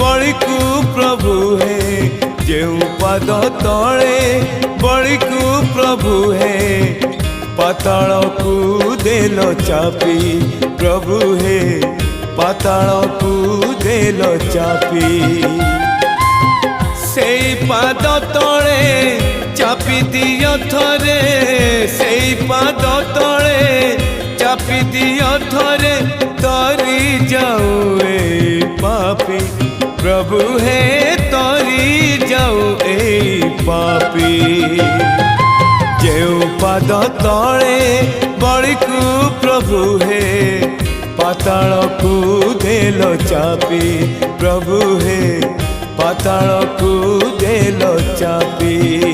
बड़ी को प्रभु है जेउ पाद तले बड़ी को प्रभु है पाताल को देल चापी प्रभु है पाताल को देल चापी से पाद तले चापी दियो थरे से पाद तले चापी दियो थरे तरी जाऊ ए पापी प्रभु है तरी जाऊ ए पापी जेउ पाद तले बड़ी को प्रभु है पाताल को देल चापी प्रभु है पाताल को देल चापी।